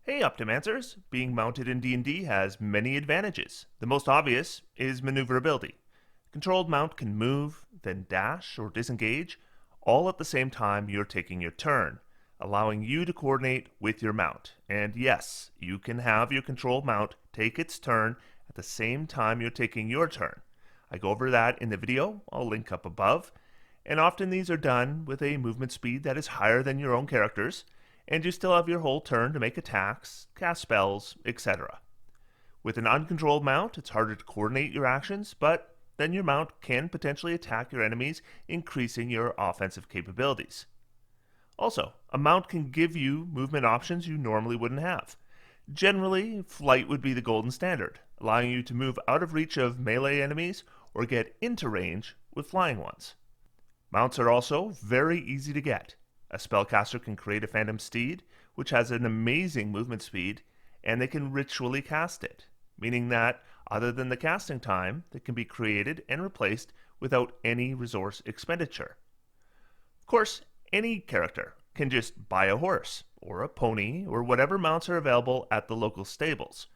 Hey Optimancers! Being mounted in D&D has many advantages. The most obvious is maneuverability. A controlled mount can move, then dash or disengage, all at the same time you're taking your turn, allowing you to coordinate with your mount. And yes, you can have your controlled mount take its turn at the same time you're taking your turn. I go over that in the video, I'll link up above, and often these are done with a movement speed that is higher than your own character's, and you still have your whole turn to make attacks, cast spells, etc. With an uncontrolled mount, it's harder to coordinate your actions, but then your mount can potentially attack your enemies, increasing your offensive capabilities. Also, a mount can give you movement options you normally wouldn't have. Generally, flight would be the golden standard, allowing you to move out of reach of melee enemies or get into range with flying ones. Mounts are also very easy to get. A spellcaster can create a Phantom Steed, which has an amazing movement speed, and they can ritually cast it, meaning that, other than the casting time, it can be created and replaced without any resource expenditure. Of course, any character can just buy a horse, or a pony, or whatever mounts are available at the local stables.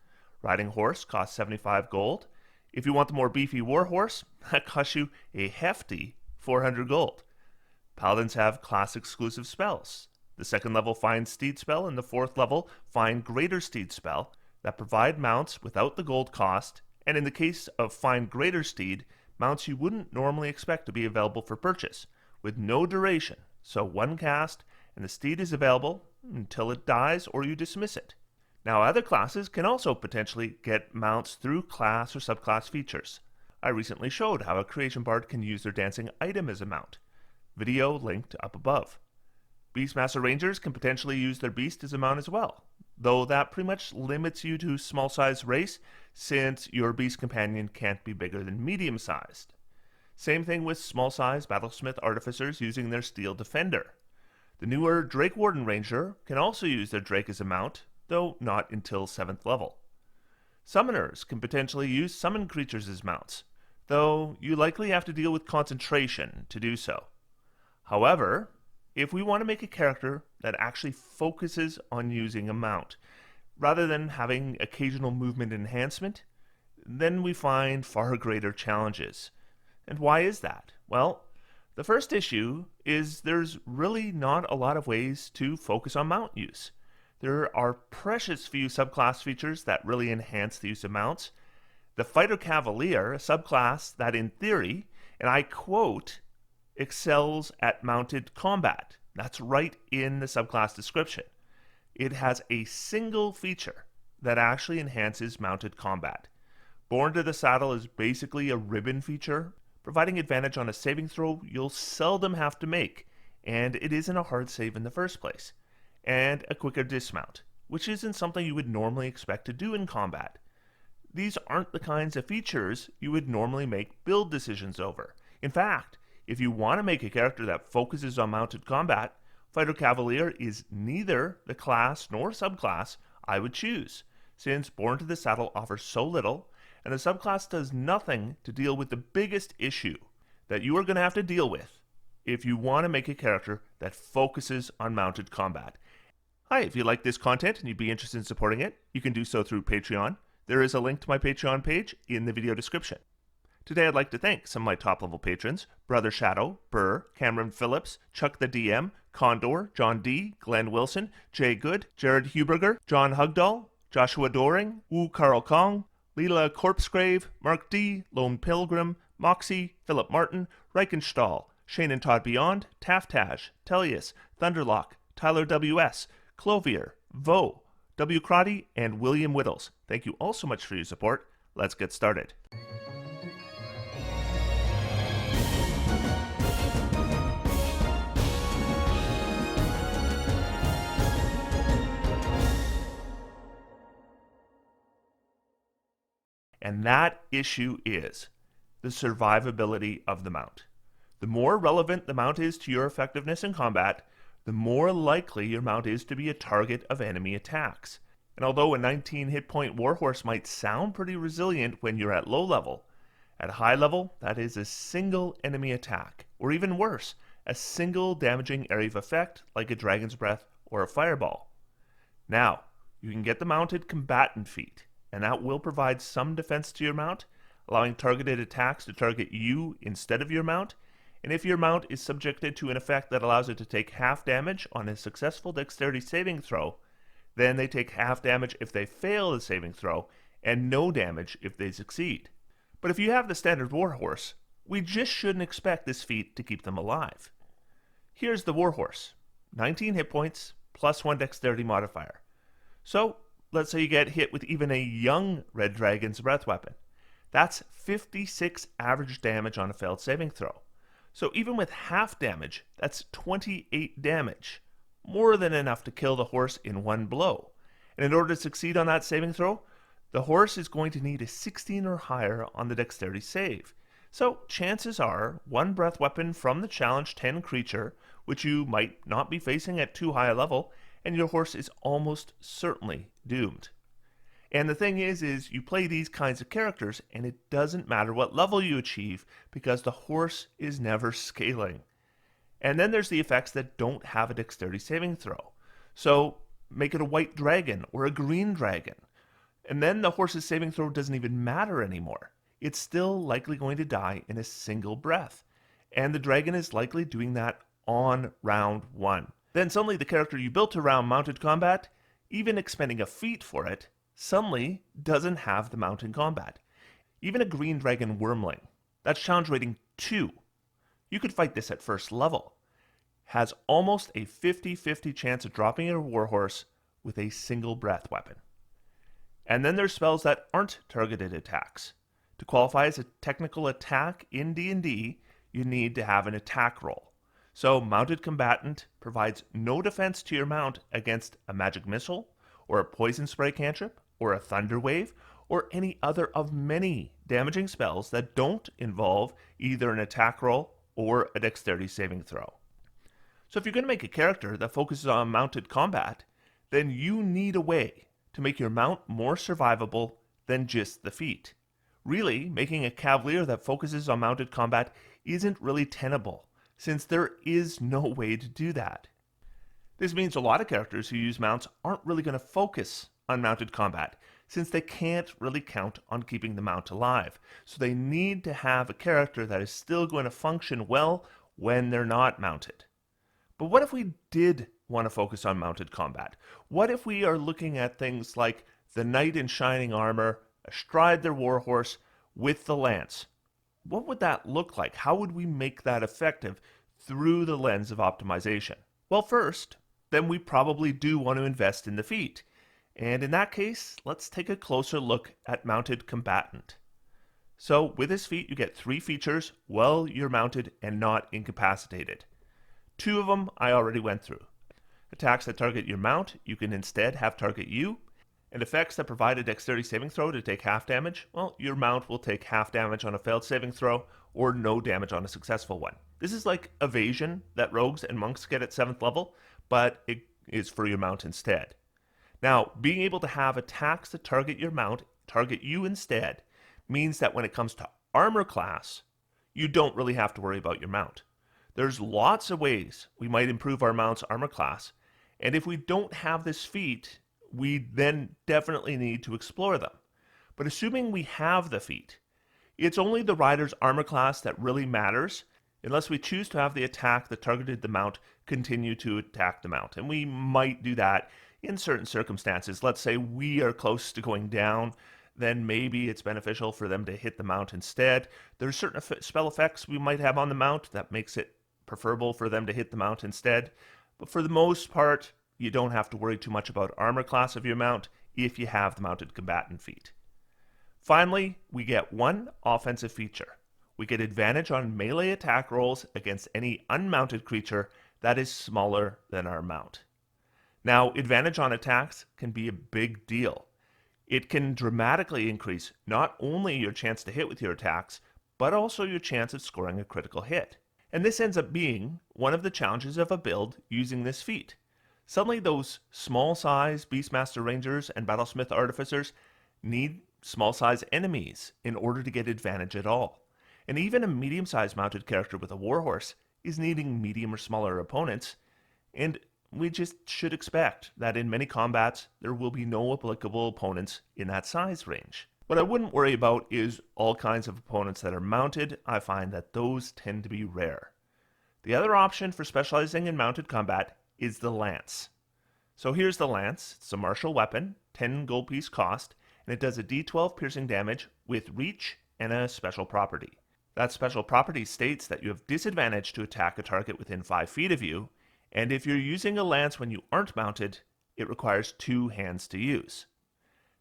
Riding a horse costs 75 gold. If you want the more beefy war horse, that costs you a hefty 400 gold. Paladins have class-exclusive spells. The second level Find Steed spell and the fourth level Find Greater Steed spell that provide mounts without the gold cost, and in the case of Find Greater Steed, mounts you wouldn't normally expect to be available for purchase, with no duration, so one cast and the steed is available until it dies or you dismiss it. Now other classes can also potentially get mounts through class or subclass features. I recently showed how a creation bard can use their dancing item as a mount. Video linked up above. Beastmaster Rangers can potentially use their beast as a mount as well, though that pretty much limits you to small-sized race since your beast companion can't be bigger than medium-sized. Same thing with small-sized Battlesmith Artificers using their Steel Defender. The newer Drake Warden Ranger can also use their Drake as a mount, though not until 7th level. Summoners can potentially use summoned creatures as mounts, though you likely have to deal with concentration to do so. However, if we want to make a character that actually focuses on using a mount, rather than having occasional movement enhancement, then we find far greater challenges. And why is that? Well, the first issue is there's really not a lot of ways to focus on mount use. There are precious few subclass features that really enhance the use of mounts. The Fighter Cavalier, a subclass that in theory, and I quote, excels at mounted combat. That's right in the subclass description. It has a single feature that actually enhances mounted combat. Born to the Saddle is basically a ribbon feature, providing advantage on a saving throw you'll seldom have to make, and it isn't a hard save in the first place. And a quicker dismount, which isn't something you would normally expect to do in combat. These aren't the kinds of features you would normally make build decisions over. In fact, if you want to make a character that focuses on mounted combat, Fighter Cavalier is neither the class nor subclass I would choose, since Born to the Saddle offers so little, and the subclass does nothing to deal with the biggest issue that you are going to have to deal with if you want to make a character that focuses on mounted combat. Hi, if you like this content and you'd be interested in supporting it, you can do so through Patreon. There is a link to my Patreon page in the video description. Today I'd like to thank some of my top-level patrons: Brother Shadow, Burr, Cameron Phillips, Chuck the DM, Condor, John D., Glenn Wilson, Jay Good, Jared Huberger, John Hugdahl, Joshua Doring, Wu Carl Kong, Leela Corpsegrave, Mark D., Lone Pilgrim, Moxie, Philip Martin, Reichenstahl, Shane and Todd Beyond, Taftash, Tellius, Thunderlock, Tyler W.S., Clovier, Vo, W. Crotty, and William Whittles. Thank you all so much for your support. Let's get started. And that issue is the survivability of the mount. The more relevant the mount is to your effectiveness in combat, the more likely your mount is to be a target of enemy attacks. And although a 19 hit point warhorse might sound pretty resilient when you're at low level, at high level that is a single enemy attack, or even worse, a single damaging area of effect like a dragon's breath or a fireball. Now, you can get the mounted combatant feat, and that will provide some defense to your mount, allowing targeted attacks to target you instead of your mount. And if your mount is subjected to an effect that allows it to take half damage on a successful dexterity saving throw, then they take half damage if they fail the saving throw, and no damage if they succeed. But if you have the standard warhorse, we just shouldn't expect this feat to keep them alive. Here's the warhorse. 19 hit points, plus 1 dexterity modifier. So, let's say you get hit with even a young red dragon's breath weapon. That's 56 average damage on a failed saving throw. So even with half damage, that's 28 damage. More than enough to kill the horse in one blow. And in order to succeed on that saving throw, the horse is going to need a 16 or higher on the dexterity save. So chances are, one breath weapon from the challenge 10 creature, which you might not be facing at too high a level, and your horse is almost certainly doomed. And the thing is you play these kinds of characters, and it doesn't matter what level you achieve, because the horse is never scaling. And then there's the effects that don't have a dexterity saving throw. So make it a white dragon or a green dragon. And then the horse's saving throw doesn't even matter anymore. It's still likely going to die in a single breath. And the dragon is likely doing that on round 1. Then suddenly the character you built around mounted combat, even expending a feat for it, suddenly doesn't have the mounted combat. Even a green dragon wormling, that's challenge rating 2. You could fight this at first level. Has almost a 50-50 chance of dropping your warhorse with a single breath weapon. And then there's spells that aren't targeted attacks. To qualify as a technical attack in D&D, you need to have an attack roll. So Mounted Combatant provides no defense to your mount against a magic missile, or a poison spray cantrip, or a thunder wave, or any other of many damaging spells that don't involve either an attack roll or a dexterity saving throw. So if you're going to make a character that focuses on mounted combat, then you need a way to make your mount more survivable than just the feat. Really, making a cavalier that focuses on mounted combat isn't really tenable, since there is no way to do that. This means a lot of characters who use mounts aren't really going to focus on mounted combat, since they can't really count on keeping the mount alive. So they need to have a character that is still going to function well when they're not mounted. But what if we did want to focus on mounted combat? What if we are looking at things like the knight in shining armor, astride their warhorse, with the lance? What would that look like? How would we make that effective through the lens of optimization? Well, first, then we probably do want to invest in the feat. And in that case, let's take a closer look at Mounted Combatant. So with this feat, you get 3 features while you're mounted and not incapacitated. 2 of them I already went through. Attacks that target your mount, you can instead have target you. And effects that provide a dexterity saving throw to take half damage, well, your mount will take half damage on a failed saving throw or no damage on a successful one. This is like evasion that rogues and monks get at 7th level, but it is for your mount instead. Now, being able to have attacks that target your mount, target you instead, means that when it comes to armor class, you don't really have to worry about your mount. There's lots of ways we might improve our mount's armor class, and if we don't have this feat, we then definitely need to explore them. But assuming we have the feat, it's only the rider's armor class that really matters, unless we choose to have the attack that targeted the mount continue to attack the mount. And we might do that in certain circumstances. Let's say we are close to going down, then maybe it's beneficial for them to hit the mount instead. There's certain spell effects we might have on the mount that makes it preferable for them to hit the mount instead. But for the most part, you don't have to worry too much about armor class of your mount if you have the Mounted Combatant feat. Finally, we get 1 offensive feature. We get advantage on melee attack rolls against any unmounted creature that is smaller than our mount. Now, advantage on attacks can be a big deal. It can dramatically increase not only your chance to hit with your attacks, but also your chance of scoring a critical hit. And this ends up being one of the challenges of a build using this feat. Suddenly those small size Beastmaster Rangers and Battlesmith Artificers need small size enemies in order to get advantage at all. And even a medium sized mounted character with a warhorse is needing medium or smaller opponents. And we just should expect that in many combats there will be no applicable opponents in that size range. What I wouldn't worry about is all kinds of opponents that are mounted. I find that those tend to be rare. The other option for specializing in mounted combat is the lance. So here's the lance. It's a martial weapon, 10 gold piece cost, and it does a d12 piercing damage with reach and a special property. That special property states that you have disadvantage to attack a target within 5 feet of you, and if you're using a lance when you aren't mounted, it requires 2 hands to use.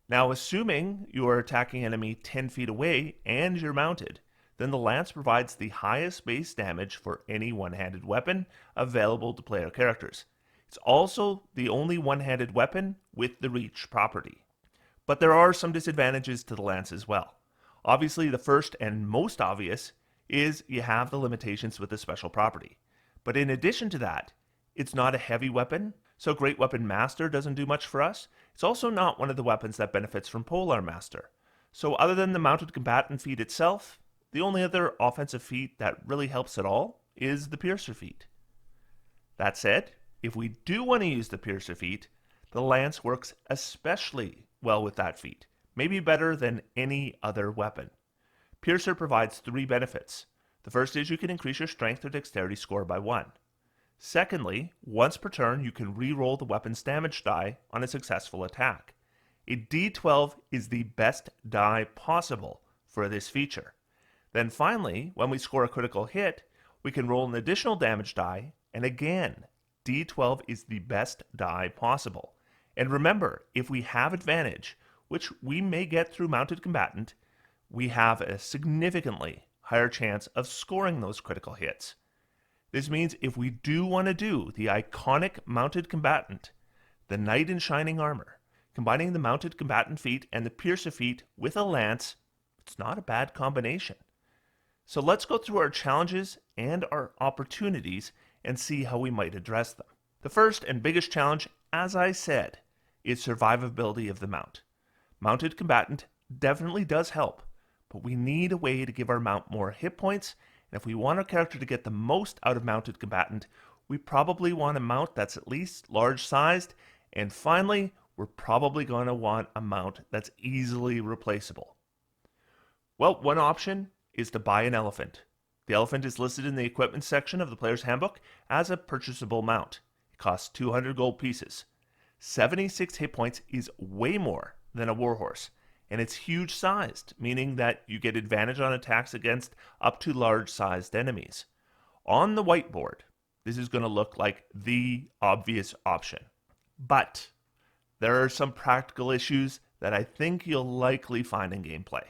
Now, assuming you are attacking enemy 10 feet away and you're mounted, then the lance provides the highest base damage for any one-handed weapon available to player characters. It's also the only one-handed weapon with the reach property. But there are some disadvantages to the lance as well. Obviously, the first and most obvious is you have the limitations with the special property. But in addition to that, it's not a heavy weapon, so Great Weapon Master doesn't do much for us. It's also not one of the weapons that benefits from Polearm Master. So other than the mounted combatant feat itself, the only other offensive feat that really helps at all is the Piercer feat. That said, if we do want to use the Piercer feat, the lance works especially well with that feat, maybe better than any other weapon. Piercer provides 3 benefits. The first is you can increase your strength or dexterity score by 1. Secondly, once per turn, you can re-roll the weapon's damage die on a successful attack. A d12 is the best die possible for this feature. Then finally, when we score a critical hit, we can roll an additional damage die, and again, d12 is the best die possible. And remember, if we have advantage, which we may get through mounted combatant, we have a significantly higher chance of scoring those critical hits. This means if we do want to do the iconic mounted combatant, the knight in shining armor, combining the mounted combatant feat and the piercer feat with a lance, it's not a bad combination. So let's go through our challenges and our opportunities and see how we might address them. The first and biggest challenge, as I said, is survivability of the mount. Mounted combatant definitely does help, but we need a way to give our mount more hit points. And if we want our character to get the most out of mounted combatant, we probably want a mount that's at least large sized. And finally, we're probably going to want a mount that's easily replaceable. Well, one option is to buy an elephant. The elephant is listed in the equipment section of the player's handbook as a purchasable mount. It costs 200 gold pieces. 76 hit points is way more than a warhorse. And it's huge sized, meaning that you get advantage on attacks against up to large sized enemies. On the whiteboard, this is going to look like the obvious option. But there are some practical issues that I think you'll likely find in gameplay.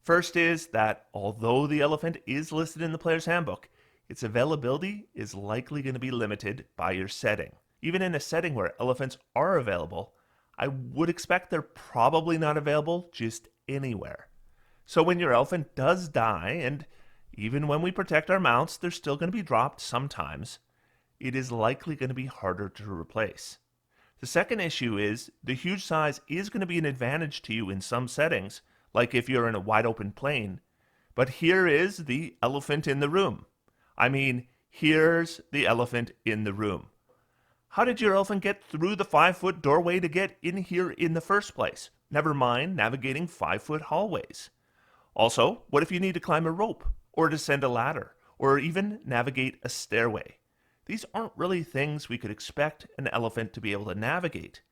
First is that although the elephant is listed in the player's handbook, its availability is likely going to be limited by your setting. Even in a setting where elephants are available, I would expect they're probably not available just anywhere. So when your elephant does die, and even when we protect our mounts, they're still going to be dropped sometimes, it is likely going to be harder to replace. The second issue is the huge size is going to be an advantage to you in some settings, like if you're in a wide open plain. But here is the elephant in the room. I mean, here's the elephant in the room. How did your elephant get through the 5-foot doorway to get in here in the first place? Never mind navigating 5-foot hallways. Also, what if you need to climb a rope, or descend a ladder, or even navigate a stairway? These aren't really things we could expect an elephant to be able to navigate.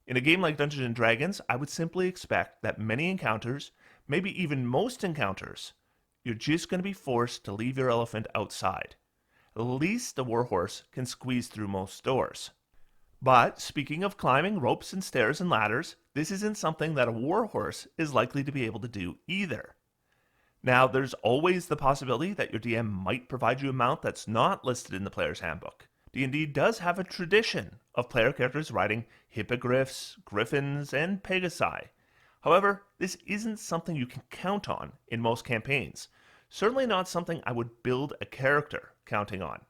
In a game like Dungeons & Dragons, I would simply expect that many encounters, maybe even most encounters, you're just going to be forced to leave your elephant outside. At least the warhorse can squeeze through most doors. But speaking of climbing ropes and stairs and ladders, this isn't something that a warhorse is likely to be able to do either. Now, there's always the possibility that your DM might provide you a mount that's not listed in the player's handbook. D&D does have a tradition of player characters riding hippogriffs, griffins, and pegasi. However, this isn't something you can count on in most campaigns. Certainly not something I would build a character counting on.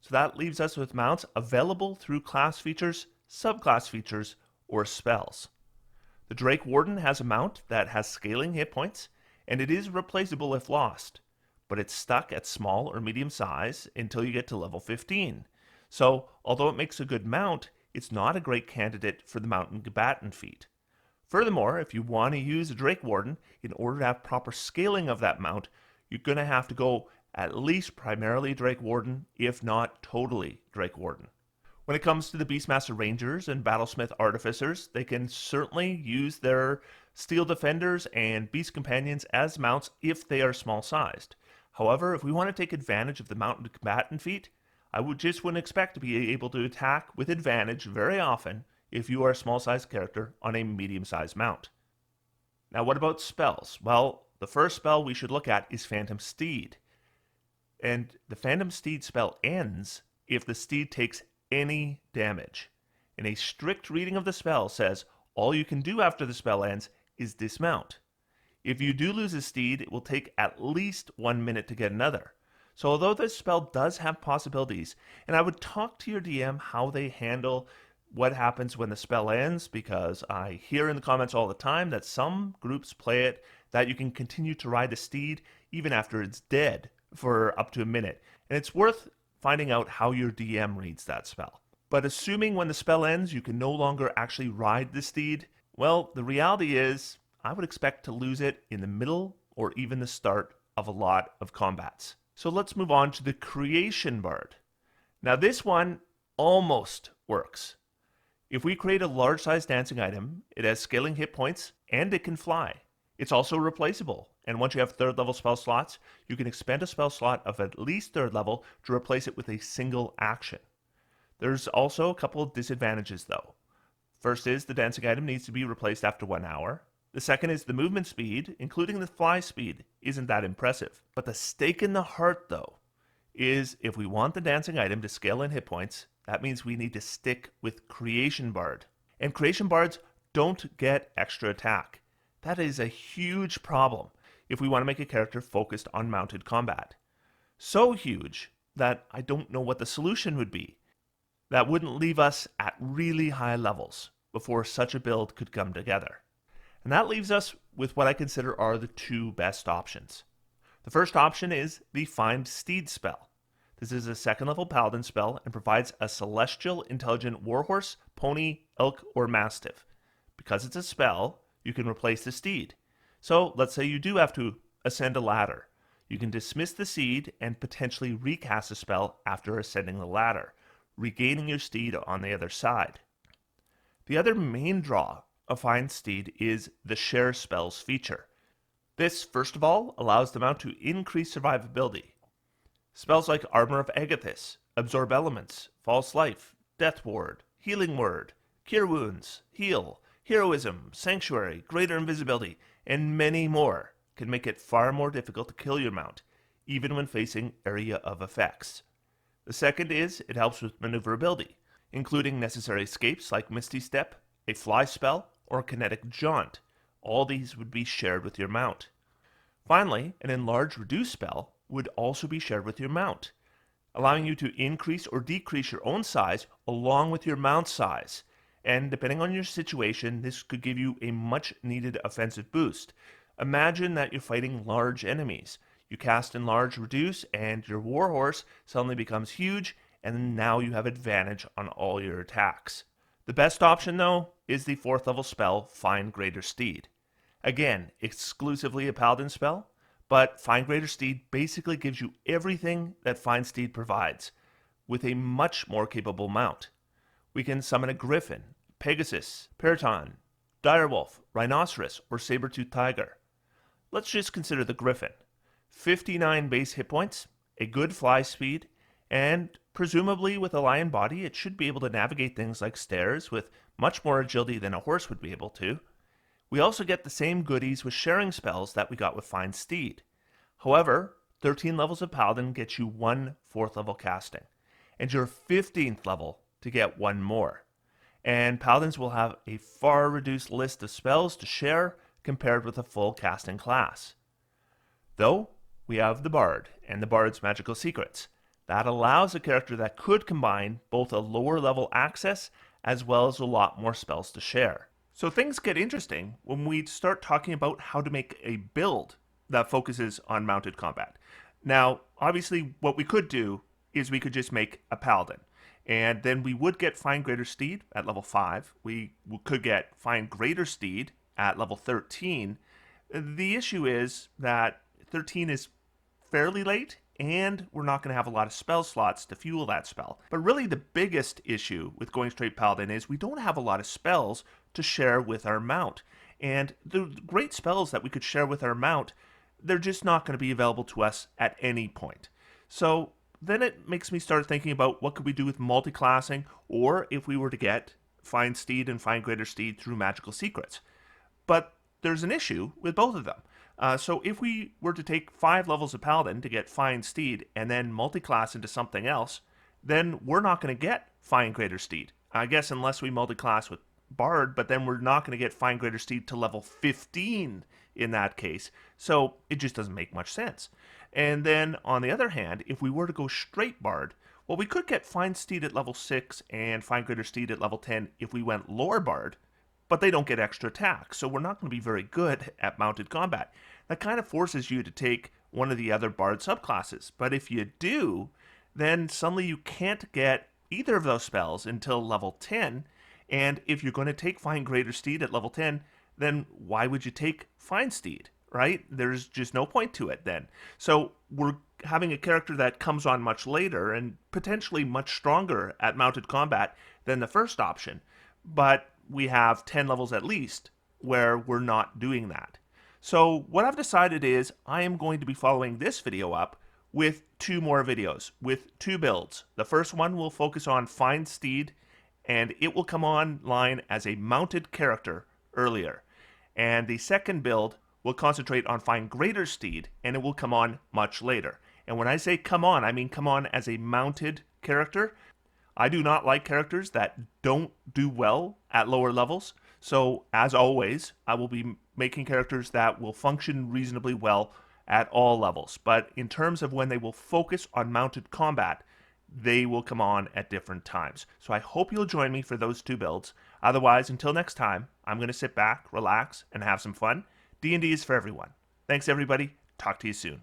So that leaves us with mounts available through class features, subclass features, or spells. The Drake Warden has a mount that has scaling hit points, and it is replaceable if lost, but it's stuck at small or medium size until you get to level 15. So, although it makes a good mount, it's not a great candidate for the Mountain Combatant feat. Furthermore, if you want to use a Drake Warden, in order to have proper scaling of that mount, you're going to have to go at least primarily Drake Warden, if not totally Drake Warden. When it comes to the Beastmaster Rangers and Battlesmith Artificers, they can certainly use their Steel Defenders and Beast Companions as mounts if they are small sized. However, if we want to take advantage of the Mountain Combatant feat, I wouldn't expect to be able to attack with advantage very often if you are a small sized character on a medium sized mount. Now, what about spells? Well, the first spell we should look at is Phantom Steed. And the Phantom Steed spell ends if the steed takes any damage. And a strict reading of the spell says all you can do after the spell ends is dismount. If you do lose a steed, it will take at least 1 minute to get another. So although this spell does have possibilities, and I would talk to your DM how they handle what happens when the spell ends, because I hear in the comments all the time that some groups play it that you can continue to ride the steed even after it's dead for up to a minute. And it's worth finding out how your DM reads that spell. But assuming when the spell ends you can no longer actually ride the steed, well, the reality is I would expect to lose it in the middle or even the start of a lot of combats. So let's move on to the Creation Bard. Now this one almost works. If we create a large size dancing item, it has scaling hit points and it can fly. It's also replaceable, and once you have 3rd level spell slots, you can expend a spell slot of at least 3rd level to replace it with a single action. There's also a couple of disadvantages though. First is the dancing item needs to be replaced after 1 hour. The second is the movement speed, including the fly speed, isn't that impressive. But the stake in the heart though, is if we want the dancing item to scale in hit points, that means we need to stick with Creation Bard. And Creation Bards don't get extra attack. That is a huge problem if we want to make a character focused on mounted combat. So huge that I don't know what the solution would be. That wouldn't leave us at really high levels before such a build could come together. And that leaves us with what I consider are the 2 best options. The first option is the Find Steed spell. This is a 2nd level paladin spell and provides a celestial intelligent warhorse, pony, elk, or mastiff. Because it's a spell, you can replace the steed. So let's say you do have to ascend a ladder. You can dismiss the steed and potentially recast a spell after ascending the ladder, regaining your steed on the other side. The other main draw of Find Steed is the Share Spells feature. This, first of all, allows the mount to increase survivability. Spells like Armor of Agathis, Absorb Elements, False Life, Death Ward, Healing Word, Cure Wounds, Heal, Heroism, Sanctuary, Greater Invisibility, and many more can make it far more difficult to kill your mount, even when facing area of effects. The second is it helps with maneuverability, including necessary escapes like Misty Step, a fly spell, or kinetic jaunt. All these would be shared with your mount. Finally, an Enlarge Reduce spell would also be shared with your mount, allowing you to increase or decrease your own size along with your mount size. And depending on your situation, this could give you a much needed offensive boost. Imagine that you're fighting large enemies. You cast Enlarge Reduce and your warhorse suddenly becomes huge, and now you have advantage on all your attacks. The best option though is the 4th level spell Find Greater Steed. Again, exclusively a paladin spell, but Find Greater Steed basically gives you everything that Find Steed provides, with a much more capable mount. We can summon a griffin, Pegasus, Periton, Direwolf, Rhinoceros, or Saber-toothed Tiger. Let's just consider the griffin. 59 base hit points, a good fly speed, and presumably with a lion body it should be able to navigate things like stairs with much more agility than a horse would be able to. We also get the same goodies with sharing spells that we got with Find Steed. However, 13 levels of Paladin gets you 1 4th level casting, and your 15th level to get 1 more. And Paladins will have a far reduced list of spells to share compared with a full casting class. Though, we have the Bard and the Bard's Magical Secrets. That allows a character that could combine both a lower level access as well as a lot more spells to share. So things get interesting when we start talking about how to make a build that focuses on mounted combat. Now, obviously what we could do is we could just make a Paladin. And then we would get Find Greater Steed at level 5. We could get Find Greater Steed at level 13. The issue is that 13 is fairly late, and we're not going to have a lot of spell slots to fuel that spell. But really the biggest issue with going straight Paladin is we don't have a lot of spells to share with our mount. And the great spells that we could share with our mount, they're just not going to be available to us at any point. So then it makes me start thinking about what could we do with multi-classing, or if we were to get Find Steed and Find Greater Steed through magical secrets. But there's an issue with both of them. So if we were to take 5 levels of Paladin to get Find Steed and then multi-class into something else, then we're not going to get Find Greater Steed. I guess unless we multi-class with Bard, but then we're not going to get Find Greater Steed to level 15 in that case. So it just doesn't make much sense. And then on the other hand, if we were to go straight Bard, well, we could get Find Steed at level 6 and Find Greater Steed at level 10 if we went lore Bard, but they don't get extra attack, so we're not going to be very good at mounted combat. That kind of forces you to take one of the other Bard subclasses, but if you do, then suddenly you can't get either of those spells until level 10, and if you're going to take Find Greater Steed at level 10, then why would you take Find Steed, right? There's just no point to it then. So we're having a character that comes on much later and potentially much stronger at mounted combat than the first option, but we have 10 levels at least where we're not doing that. So what I've decided is I am going to be following this video up with 2 more videos with 2 builds. The first one will focus on Find Steed, and it will come online as a mounted character earlier. And the second build will concentrate on Find Greater Steed, and it will come on much later. And when I say come on, I mean come on as a mounted character. I do not like characters that don't do well at lower levels, so as always, I will be making characters that will function reasonably well at all levels. But in terms of when they will focus on mounted combat, they will come on at different times. So I hope you'll join me for those 2 builds. Otherwise, until next time, I'm going to sit back, relax, and have some fun. D&D is for everyone. Thanks, everybody. Talk to you soon.